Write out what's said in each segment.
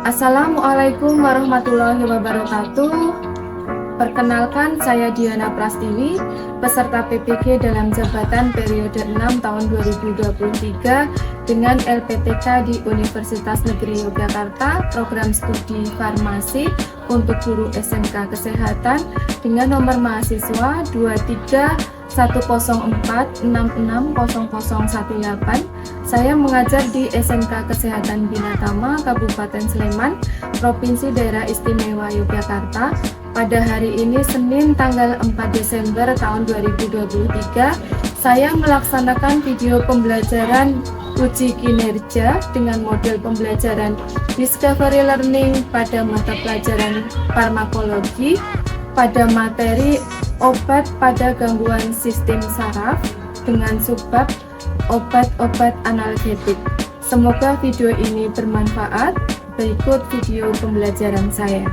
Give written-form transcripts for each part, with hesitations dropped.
Assalamualaikum warahmatullahi wabarakatuh. Perkenalkan, saya Diana Prastiwi, peserta PPG dalam jabatan periode 6 tahun 2023 dengan LPTK di Universitas Negeri Yogyakarta, program studi farmasi untuk guru SMK Kesehatan dengan nomor mahasiswa 23.104.66.0018. Saya mengajar di SMK Kesehatan Binatama Kabupaten Sleman, Provinsi Daerah Istimewa Yogyakarta. Pada hari ini Senin tanggal 4 Desember tahun 2023, saya melaksanakan video pembelajaran uji kinerja dengan model pembelajaran Discovery Learning pada mata pelajaran farmakologi pada materi obat pada gangguan sistem saraf dengan subbab obat-obat analgetik. Semoga video ini bermanfaat. Berikut video pembelajaran saya.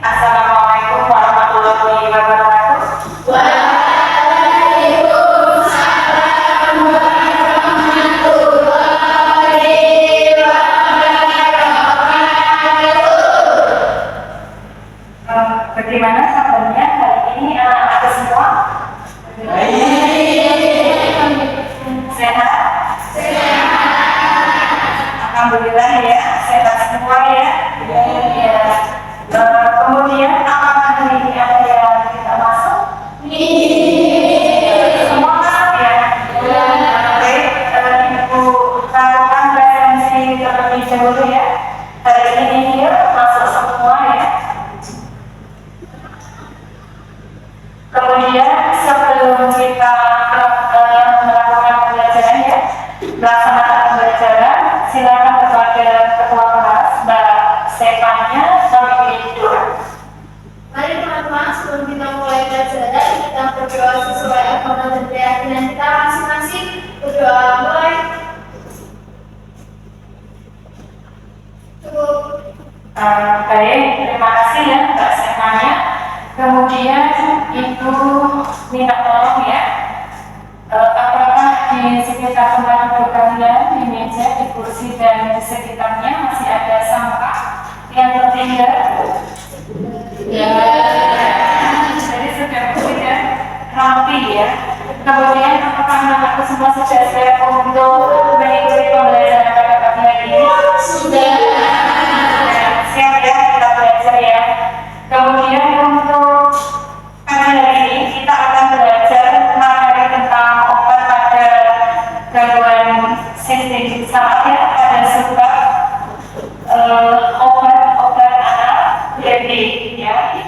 Assalamualaikum warahmatullahi wabarakatuh. Waalaikumsalam warahmatullahi wabarakatuh. Bagaimana kabarnya hari ini anak-anakku semua? Sehat? Alhamdulillah ya, sehat semua ya. Kemudian apakah hari ini ada yang kita masuk? Semua masuk ya? Baik, Ibu lakukan referensi terlebih dahulu ya. Hari ini dia masuk semua ya. Kemudian sebelum kita melakukan pembelajaran ya, melaksanakan pembelajaran, silakan kepada ketua kelas Mbak Stefania kami doa. Mari teman-teman, sebelum kita mulai pelajaran, kita berdoa sesuai agama dan keyakinan kita masing-masing. Berdoa mulai. Cukup. Baik, terima kasih ya Mbak Stefania. Kemudian Ibu minta tolong ya, apakah di sekitar tempat duduk kalian, di meja, di kursi dan di sekitarnya masih ada sampah yang tertinggal? Ya. Jadi sudah sudah rapi ya. Kemudian apakah anak-anakku semua sudah siap untuk mengikuti pembelajaran pada pagi hari ini? Sudah. Siap ya, kita belajar ya. Kemudian untuk pagi hari ini kita akan belajar materi tentang obat pada gangguan sistem saraf ya, pada subbab obat-obat analgetik ya.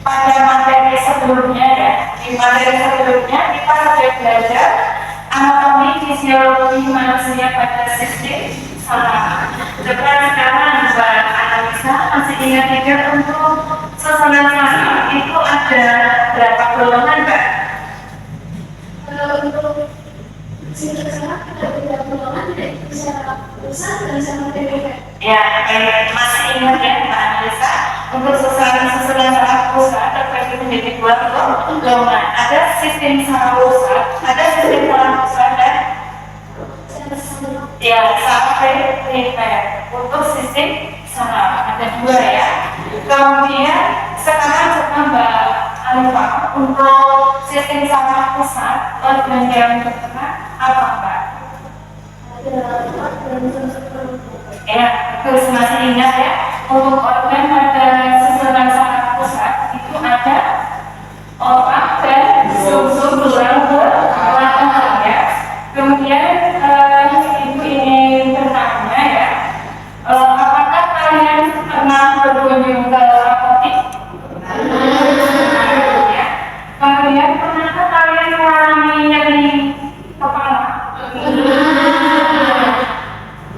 Pada materi sebelumnya ya, di materi sebelumnya kita sudah belajar anatomi fisiologi manusia pada sistem saraf. Coba sekarang Mbak Analisa masih ingat tidak untuk susunan saraf itu ada berapa golongan Mbak? Kalau untuk sistem saraf ada beberapa golongan, dari saraf pusat dan saraf perifer. Ya, masih ingat ya Mbak Analisa? Untuk susunan saraf pusat terbagi menjadi dua golongan. Ada sistem saraf pusat, ada sistem saraf pusat dan ya saraf perifer. Untuk sistem saraf ada dua ya. Kemudian sekarang coba Mbak Alifa untuk sistem saraf pusat organ yang bergerak apa Mbak? Ya, terus masih ingat ya, untuk organ pada susunan saraf pusat itu ada otak dan sumsum tulang belakang ya. Kemudian Ibu ingin bertanya ya, apakah kalian pernah berkunjung ke apotek? Ya. Kemudian pernahkah kalian mengalami nyeri kepala?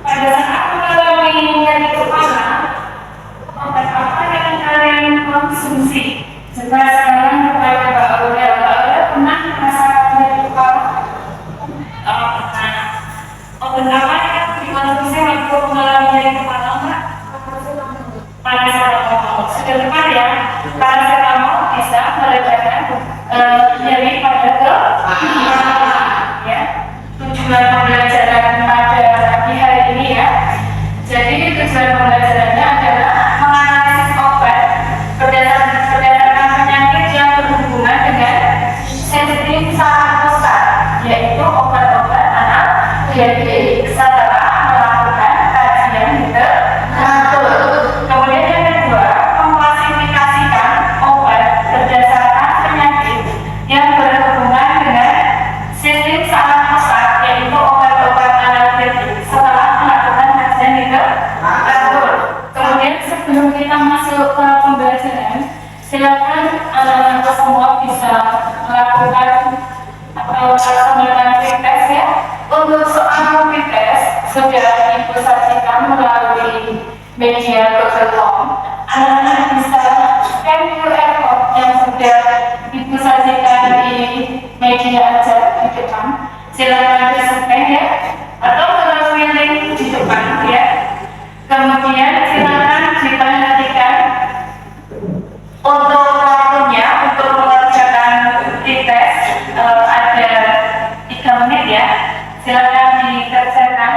Pada saat mengalami nyeri kepala, obat apa yang media Google.com, anak-anak bisa scan QR code yang sudah Ibu sajikan di media ajar di depan. Silakan di-scan ya, atau melalui link di depan ya. Kemudian silakan diperhatikan untuk waktunya untuk mengerjakan tes ada 3 menit ya. Silakan dikerjakan.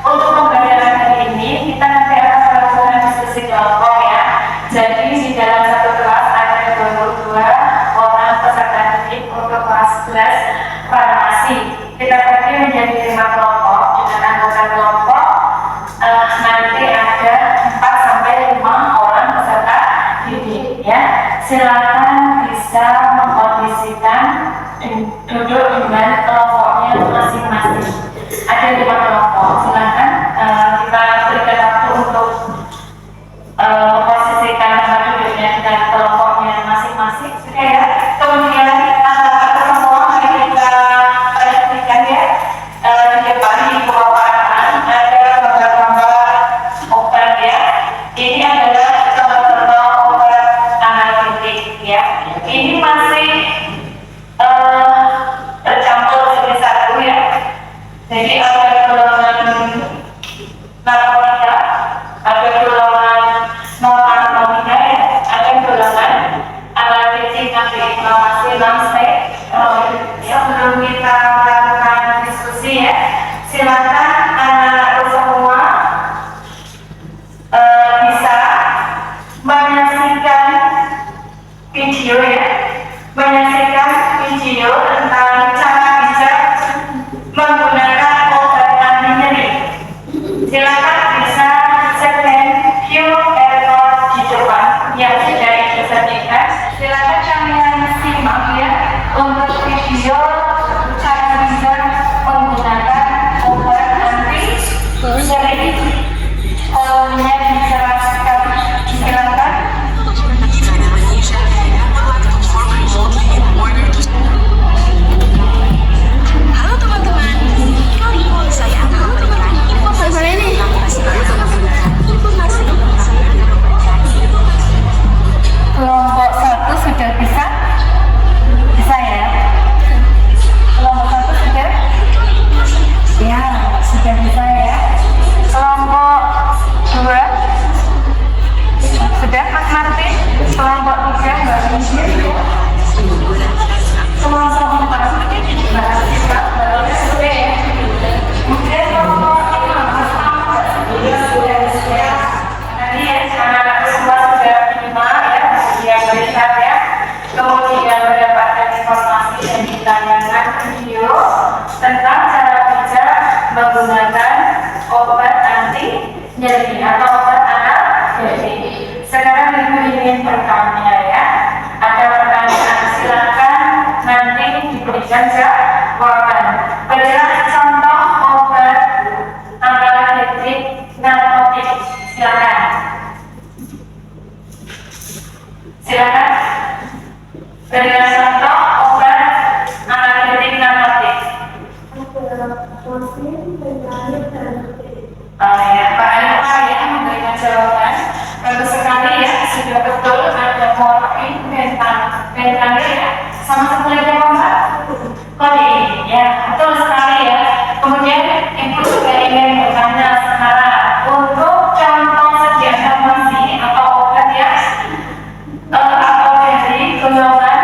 Untuk pembelajaran hari ini kita nanti akan melakukan diskusi kelompok ya. Jadi di dalam satu kelas ada 22 orang peserta didik untuk kelas 11 farmasi. Kita bagi menjadi 5 kelompok dengan anggota kelompok nanti ada 4 sampai 5 orang peserta didik ya. Silakan bisa mengkondisikan duduk dengan kelompoknya masing-masing. Ada 5 kelompok. Silakan kita berikan waktu untuk memposisikan tempat duduknya dengan kelompoknya masing-masing. Sudah ya. Kemudian semua mari kita perhatikan ya. Di depan di bawah ada gambar-gambar obat ya. Ini adalah gambar-gambar obat analitik ya. Ini masih tercampur jadi satu ya. Jadi ada golongan narkotika, ada golongan non-narkotika ya, ada golongan analitik anti-inflamasi non-steroid. Sebelum kita melakukan diskusi ya, silakan anak-anak semua bisa menyaksikan video ya, menyaksikan video tentang cara bijak menggunakan obat anti nyeri. Silakan bisa scan QR code di depan yang sudah disajikan. Silakan kalian simak ya untuk video cara bijak menggunakan obat anti nyeri. Kolomnya dijelaskan. Silakan. Halo teman-teman, kali ini saya akan memberikan informasi tentang bagaimana menggunakan informasi yang saya akan memberikan informasi. Kelompok 1 sudah bisa? Bisa ya? Kelompok 1 sudah? Ya, sudah bisa ya. Kelompok 2 sudah Mas Martin? Kelompok 3 Mbak Rizky? Kelompok 4 Mbak Rizky? Sudah ya? Kemudian kelompok 5 Mas Ahmad sudah ya. Tadi ya, anak-anak semua sudah minimal ya, yang melihat ya, kemudian mendapatkan informasi dan ditayangkan video tentang cara bijak menggunakan obat anti nyeri atau obat analitik. Sekarang Ibu ingin bertanya ya, ada pertanyaan, silakan nanti diberikan jawaban. Berilah contoh obat analitik narkotik. Silakan. Silakan. Berikan contoh obat analitik narkotik. Ya, Pak Alfa ya memberikan jawaban. Bagus sekali ya, sudah betul ada morfin, fentanyl ya, sama satu lagi apa Mbak? Kodein ya, betul sekali ya. Kemudian Ibu juga ingin bertanya sekarang untuk contoh sedia farmasi atau obat ya, atau dari golongan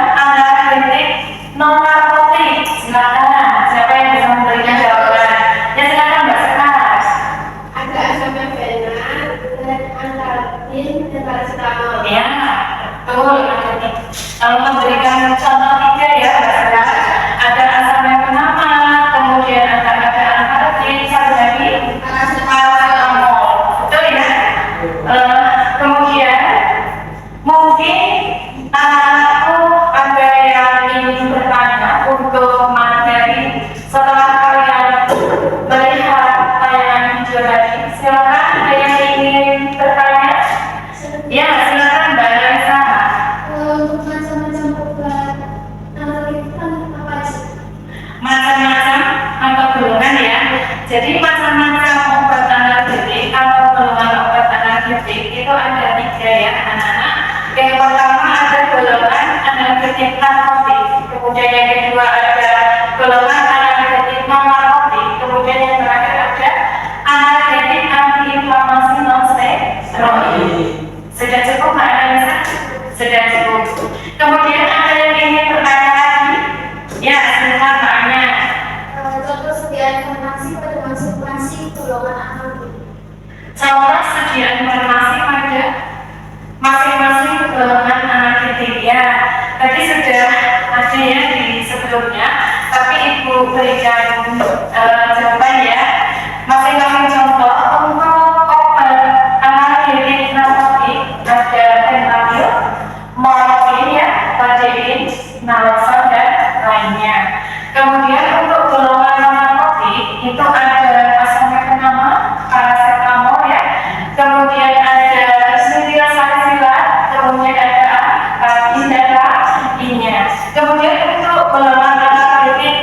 golongan antibiotik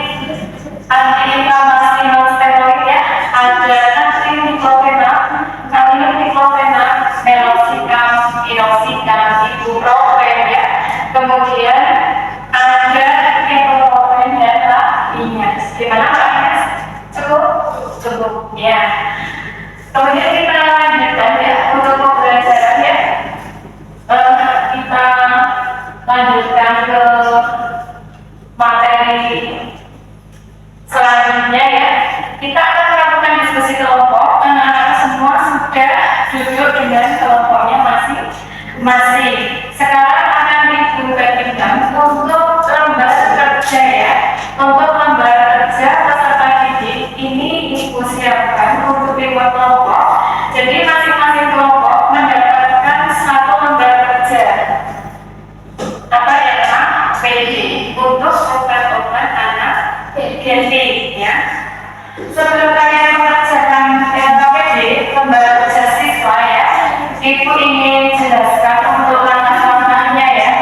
antiinflamasi non steroid ya, ada natriumdiklofenat, kaliumdiklofenat, meloxicam, inoxicam, ibuprofen ya. Kemudian ada ibuprofen dan lainnya. Gimana Pak? Cukup ya. Kemudian kita lanjutkan ya untuk pembelajaran ya. Kita lanjutkan ke materi selanjutnya ya. Kita akan melakukan diskusi kelompok. Anak-anak semua sudah duduk dengan kelompoknya masing-masing. Sekarang akan dibagikan untuk lembar kerja ya. Untuk lembar kerja peserta didik ini ibu siapkan untuk dibuat kelompok. Jadi masing-masing kelompok mendapatkan satu lembar kerja. Apa ya Pak? PD untuk obat-obat anak genetik ya. Sebelum kalian mengerjakan PD lembar kerja siswa ya, ibu ingin jelaskan untuk langkah-langkahnya ya.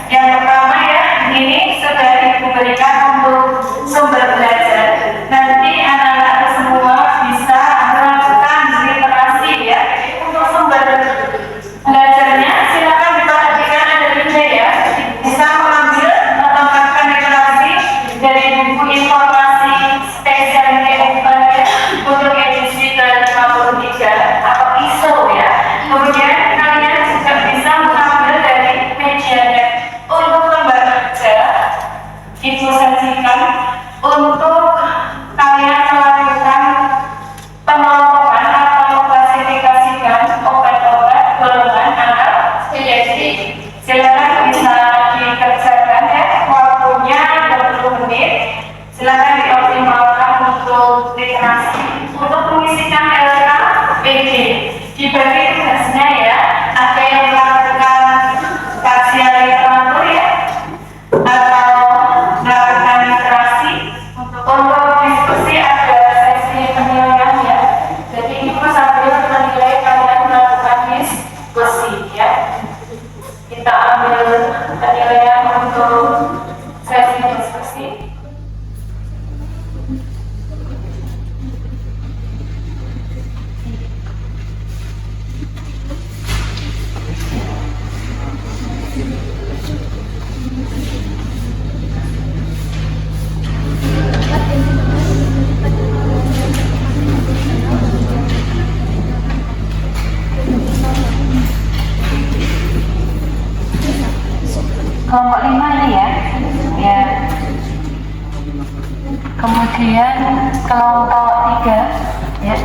Yang pertama ya, ini sudah ibu berikan untuk sumber belajar. Nanti anak-anak semua bisa melakukan literasi ya. Untuk sumber belajarnya silakan diperhatikan ada linknya ya. Bisa mengambil atau melakukan literasi dari buku informasi spesial T4 ya, untuk edisi ke-53 atau ISO ya. Kemudian kalian juga bisa mengambil dari Medianet. Untuk lembar kerja ibu sajikan untuk kalian melakukan pengelompokan atau klasifikasikan obat-obat golongan anak genetik. Silakan bisa dikerjakan ya, waktunya 20 menit. Silakan dioptimalkan untuk literasi. Untuk mengisikan LKPD dibagi tugasnya ya. Ada yang melakukan kajian literatur ya, atau melakukan literasi. Untuk diskusi ada sesi penilaian ya. Jadi ibu sambil menilai kalian melakukan diskusi ya. Kita ambil penilaian untuk sesi diskusi. Kelompok 5 ini ya. Ya. Kemudian kelompok 3 ya.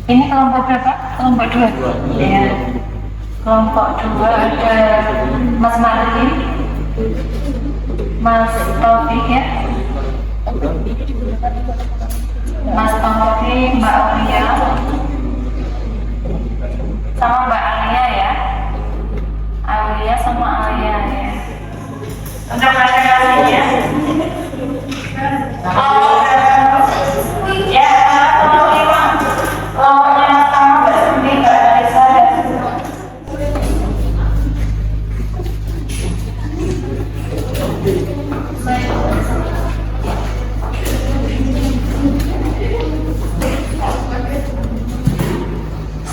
Ini kelompok berapa? Kelompok 2. Ya. Kelompok 2 ada Mas Martin, Mas Taufik ya. Mas Taufik, Mbak Aulia, sama Mbak Alia ya. Alia sama Alia ya. Untuk presentasinya ya. Ya, kelompok 5. Kelompoknya Mas Taufik, Mbak Suti, Mbak Alisa dan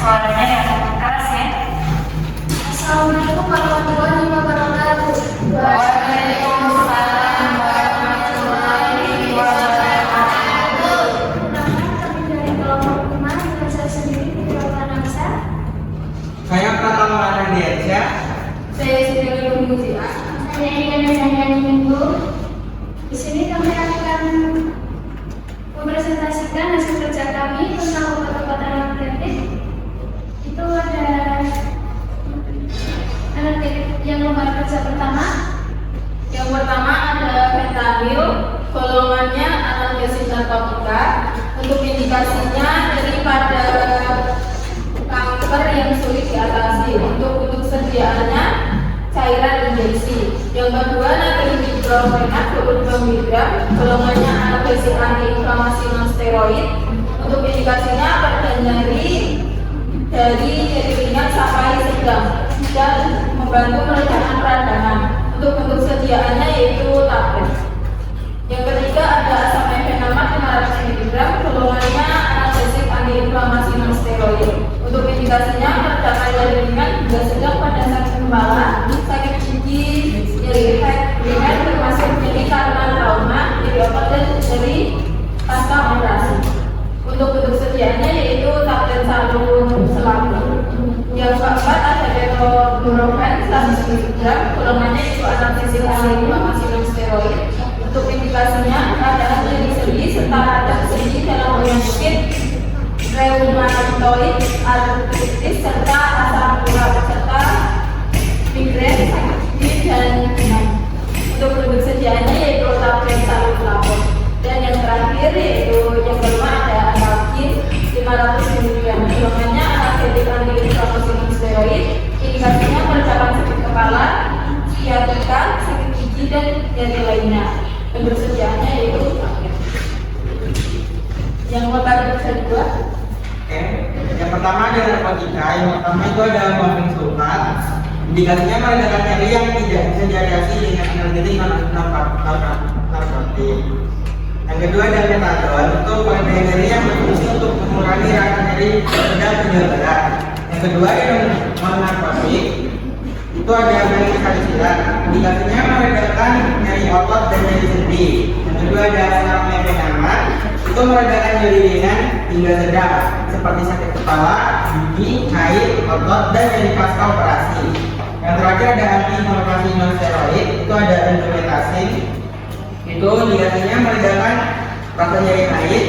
suaranya yang keras ya. Assalamualaikum warahmatullahi wabarakatuh. Waalaikumsalam warahmatullahi wabarakatuh. Kami dari kelompok 5 dengan saya sendiri Fitriana Nafsa. Saya Pratama Ardiansyah. Saya Siti Mutia. Saya Ina Zainani Minggu. Di sini kami akan mempresentasikan hasil kerja kami tentang obat-obat analgetik. Itu ada analgetik yang lembar kerja pertama. Yang pertama ada fentanyl, golongannya analgesik narkotika. Untuk indikasinya daripada kanker yang sulit diatasi. Untuk sediaannya cairan injeksi. Yang kedua natrium diklorophenat 25 mg, golongannya analgesik antiinflamasi non steroid. Untuk indikasinya pada nyeri dari nyeri ringan sampai sedang dan membantu meredakan peradangan. Untuk bentuk sediaannya yaitu tablet. Yang ketiga ada asam efenamid 500 mg, golongannya analgesik antiinflamasi non steroid. Untuk indikasinya meredakan nyeri ringan hingga sedang pada sakit kepala, sakit gigi, nyeri head ringan termasuk nyeri karena trauma, nyeri otot dan nyeri pasca operasi. Untuk bentuk sediaannya yaitu tablet sabun selambung. Yang keempat ada Dextromethorphan 100 mg, golongannya itu analgesik antiinflamasi non steroid. Untuk indikasinya adalah nyeri sendi serta radang sendi dalam penyakit reumatoid artritis serta asam urat serta migrain, sakit gigi dan demam. Untuk bentuk sediaannya yaitu tablet salbutamol. Dan yang terakhir yaitu yang kelima ada analgin 500 mg, golongannya analgesik antiinflamasi non steroid. Indikasinya meredakan sakit kepala, sciatica, sakit gigi dan nyeri lainnya. Bentuk sediaannya yaitu tablet. Yang mau bisa dibuat? Oke, yang pertama ada narkotika. Yang pertama itu ada morfin sulfat. Indikasinya meredakan nyeri yang tidak bisa diatasi dengan analgetik narkotik. Yang kedua ada metadon, itu pada nyeri yang berfungsi untuk mengurangi rasa nyeri sedang hingga berat. Yang kedua ada non-narkotik, itu ada benzocaine. Indikasinya meredakan nyeri otot dan nyeri sendi. Yang kedua ada asam itu meredakan nyeri ringan hingga sedang seperti sakit kepala, gigi, haid, otot dan nyeri pasca operasi. Yang terakhir ada antiinflamasi non steroid, itu ada indomethacin. Itu indikasinya meredakan rasa nyeri haid,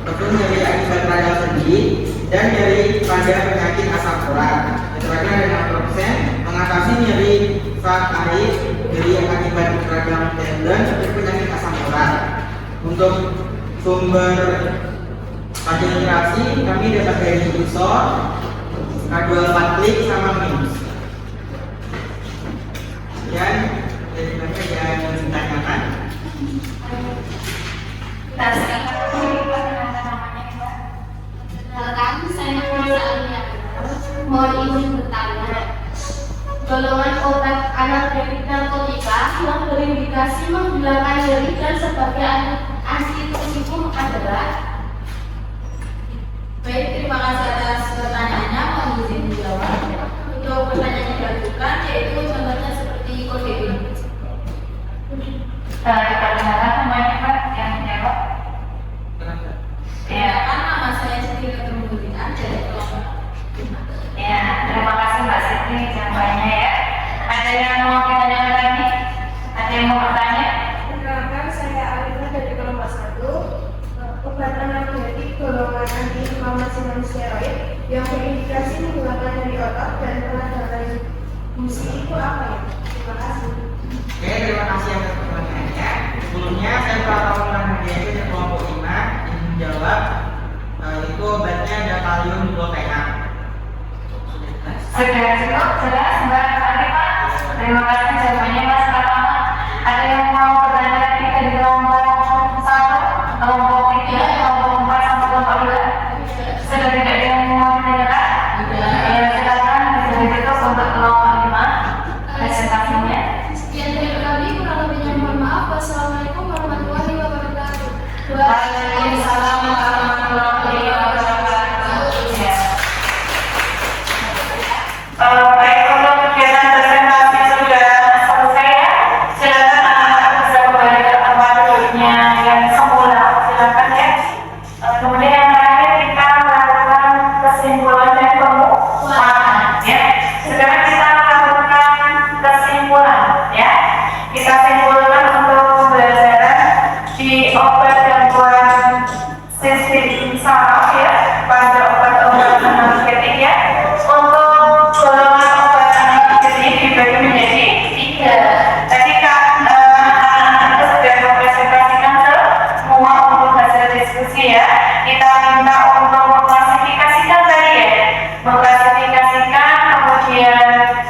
terus nyeri akibat radang sendi dan nyeri pada penyakit asam urat. Yang terakhir ada naproxen, mengatasi nyeri saat haid, nyeri akibat radang tendon dan penyakit asam urat. Untuk sumber konsentrasi kami dapat dari ISO, K24 sama MIMS. Dan dari banyak yang ditanyakan. Perkenalkan, saya Nisa Alia. Mohon izin bertanya. Golongan obat analgetik narkotika yang berindikasi menghilangkan nyeri dan sebagai antitoksikum adalah. Baik, terima kasih atas pertanyaannya. Mohon izin dijawab. Untuk pertanyaan yang diajukan yaitu contohnya seperti kodein. Diperkenalkan namanya Pak yang jawab. Ya, Kan nama saya sendiri kemudian ada kelompok. ya, terima kasih Mbak Siti jawabannya ya. Ada yang mau ditanyakan lagi? Ada yang mau bertanya? Perkenalkan, saya Alina dari kelompok 1. Obat analgetik golongan antiinflamasi non steroid yang berindikasi menghilangkan nyeri otot dan peradangan gusi itu apa ya? Terima kasih. Oke, terima kasih atas pertanyaannya. Sebelumnya saya Prabowo Hadiah dari kelompok 5 yang menjawab itu obatnya ada kalium diklofenak. Sudah cukup, jelas Mbak Alima. Terima kasih jawabannya Mas Pratama. Ada yang mau bertanya lagi dari kelompok 1, kelompok 3, kelompok 4 sampai kelompok 2? Sudah tidak ada yang mau bertanya? Ya, silakan bisa ditutup untuk kelompok 5 presentasinya. Sekian dari kami, kurang lebihnya mohon maaf. Wassalamualaikum warahmatullahi wabarakatuh. Waalaikumsalam warahmatullahi wabarakatuh. Ya. Baik, untuk kegiatan presentasi sudah selesai ya. Silakan anak-anak bisa kembali ke tempat duduknya yang semula. Silakan ya. Kemudian yang terakhir kita melakukan kesimpulan dan pengulangan ya. Sekarang kita melakukan kesimpulan ya. Kita simpulkan untuk pembelajaran di obat gangguan sistem saraf ya, pada obat-obat analgetik ya. Untuk golongan obat analgetik dibagi menjadi 3. Tadi kan anak-anak sudah mempresentasikan semua untuk hasil diskusi ya. Kita minta untuk mengklasifikasikan tadi ya, mengklasifikasikan kemudian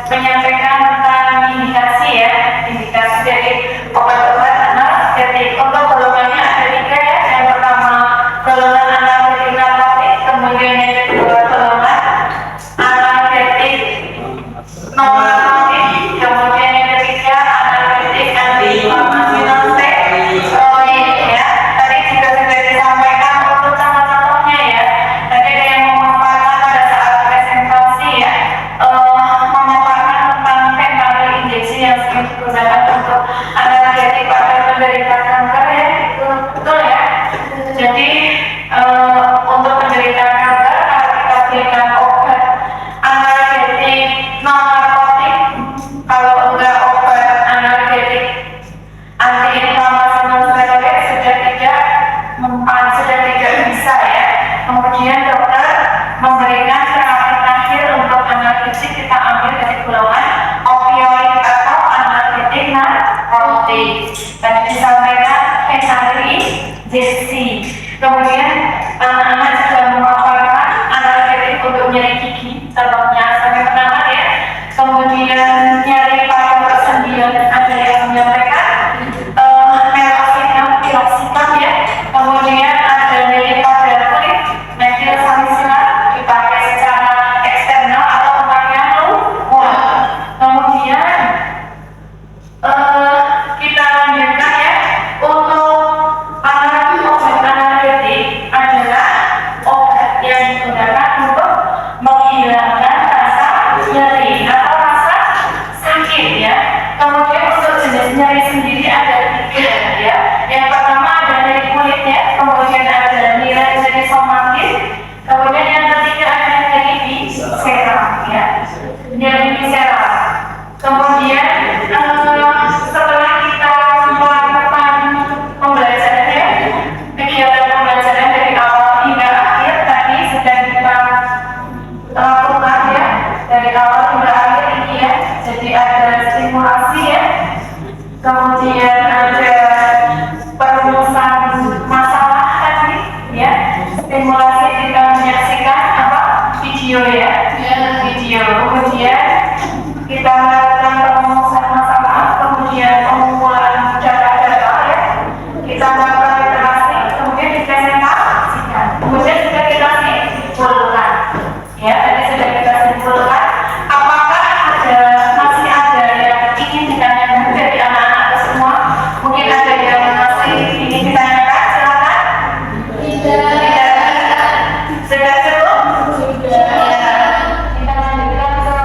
menyampaikan tentang indikasi ya, indikasi dari obat Kemudian yang ketiga ada dari visceral, ya, dari visceral. Kemudian setelah kita melakukan pembelajaran, ya, kegiatan pembelajaran dari awal hingga akhir tadi sudah kita lakukan, ya, dari awal hingga akhir ini, ya. Jadi ada stimulasi, ya, kemudian ada perumusan masalah tadi, ya, stimulasi kita menyaksikan apa video, ya, video, kemudian kita melakukan perumusan masalah, kemudian pengumpulan data-data, ya, kita melakukan literasi, kemudian dipresentasikan, kemudian sudah kita simpulkan, ya, tadi sudah kita simpulkan. Apakah masih ada yang ingin ditanyakan dari anak-anak semua? Mungkin ada yang masih ingin ditanyakan, silakan. Tidak. Sudah cukup? Sudah. Kita lanjutkan ke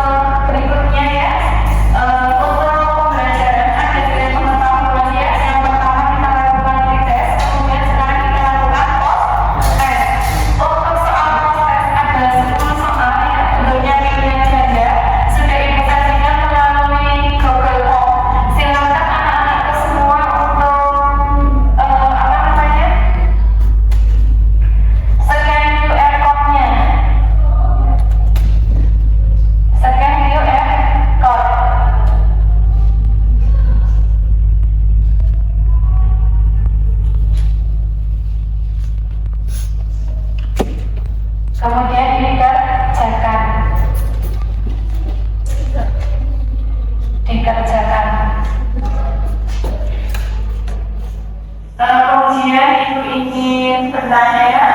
berikutnya, ya. Untuk pembelajaran ada dua pengetahuan, ya. Yang pertama kita lakukan pretest, kemudian sekarang kita lakukan post-test. Untuk soal post-test ada 10 soal, ya. Bentuknya pilihan ganda. Sudah ibu sajikan melalui Google Form. Silakan anak-anak semua untuk apa namanya? Scan QR code-nya. Scan QR code. Kemudian dikerjakan. Kemudian ibu ingin bertanya, ya,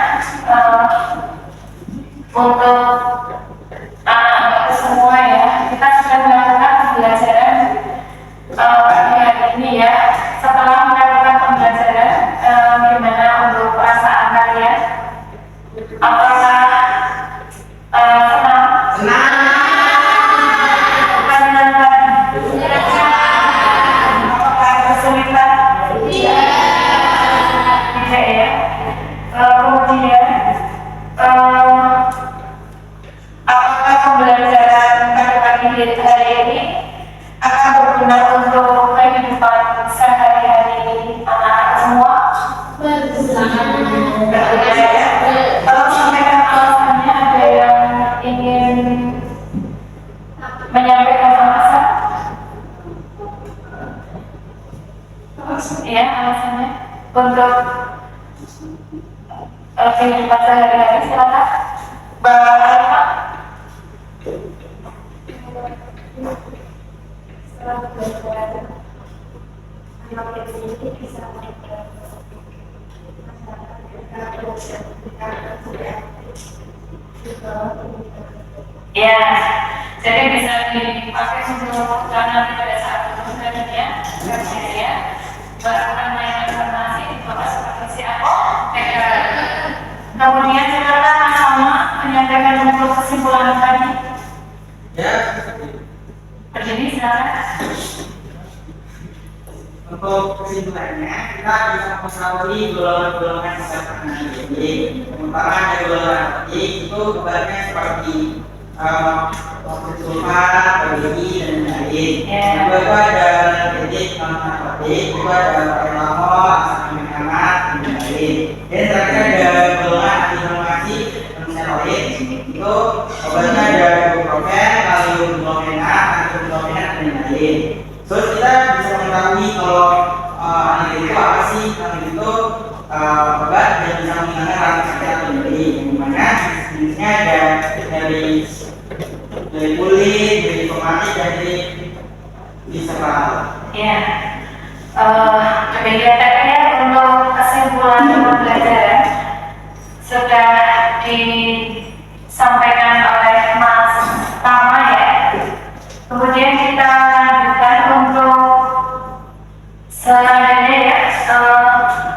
untuk anak-anak semua, ya, kita sudah melakukan pembelajaran pagi hari ini, ya. Setelah melakukan pembelajaran, gimana untuk perasaan kalian? Apakah senang? Menyenangkan? Apakah kesulitan? Tidak, ya. Kemudian apakah pembelajaran pada pagi hari ini akan berguna untuk kehidupan sehari-hari anak-anak semua? Berguna, ya. Kalau sampaikan alasannya, ada yang ingin menyampaikan alasan? Ya, alasannya untuk kehidupan sehari-hari, silakan. Mbak Alfa. Ya, jadi bisa dipakai untuk nanti pada saat kemudiannya, ya, melakukan layanan informasi bahwa seperti siapa. Kemudian silakan Mas Sama menyampaikan untuk kesimpulan tadi. Ya. Berdiri, silakan. Untuk kesimpulannya, kita bisa mengetahui golongan-golongan peserta ini. Sementara dari golongan ini itu kebanyakan seperti sulfat, PDI, dan lain. Yang kedua itu ada titik narkotik, itu ada etanol, asam amat, dan lain. Dan terakhir ada golongan antiinflamasi steroid, itu obatnya ada ibuprofen, kaliumglobulonat, antiglobulonat, dan lain. Terus kita bisa mengetahui kalau antigen itu apa sih? Antigen itu obat yang bisa menghilangkan radang sakit atau nyeri. Yang mana jenisnya ada dari kulit, dari tomatik, dan dari visceral. Ya, demikian tadi, ya, untuk kesimpulan pembelajaran sudah disampaikan oleh Mas Tama, ya. Kemudian kita lanjutkan untuk selanjutnya, ya,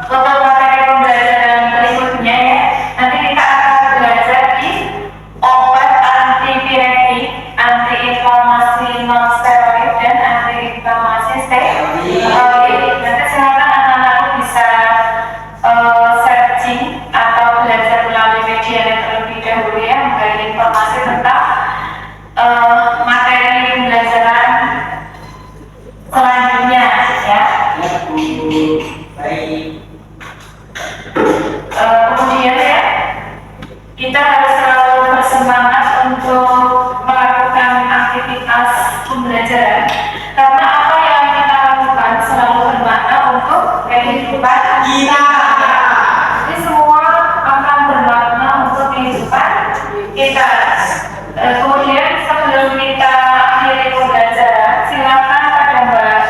untuk materi pembelajaran berikutnya, ya. Nanti kita akan belajar di obat antipiretik, antiinflamasi non-steroid, dan antiinflamasi steroid. Nanti silakan anak-anak bisa searching atau belajar melalui media yang terlebih tentang materi pembelajaran selanjutnya ya. Baik. Kemudian ya, kita harus selalu bersemangat untuk melakukan aktivitas pembelajaran karena apa yang kita lakukan selalu bermakna untuk kehidupan kita. Jadi semua akan bermakna untuk kehidupan kita. Kemudian sebelum kita akhiri pembelajaran, silakan pada Mbak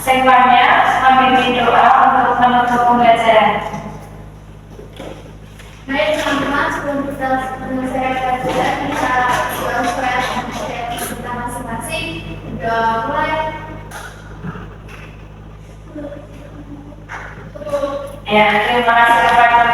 Sengkanya membimbing doa untuk menutup pembelajaran. Baik teman-teman, sebelum kita menyelesaikan pelajaran kita supaya kita masing-masing udah mulai. Ya, terima kasih kepada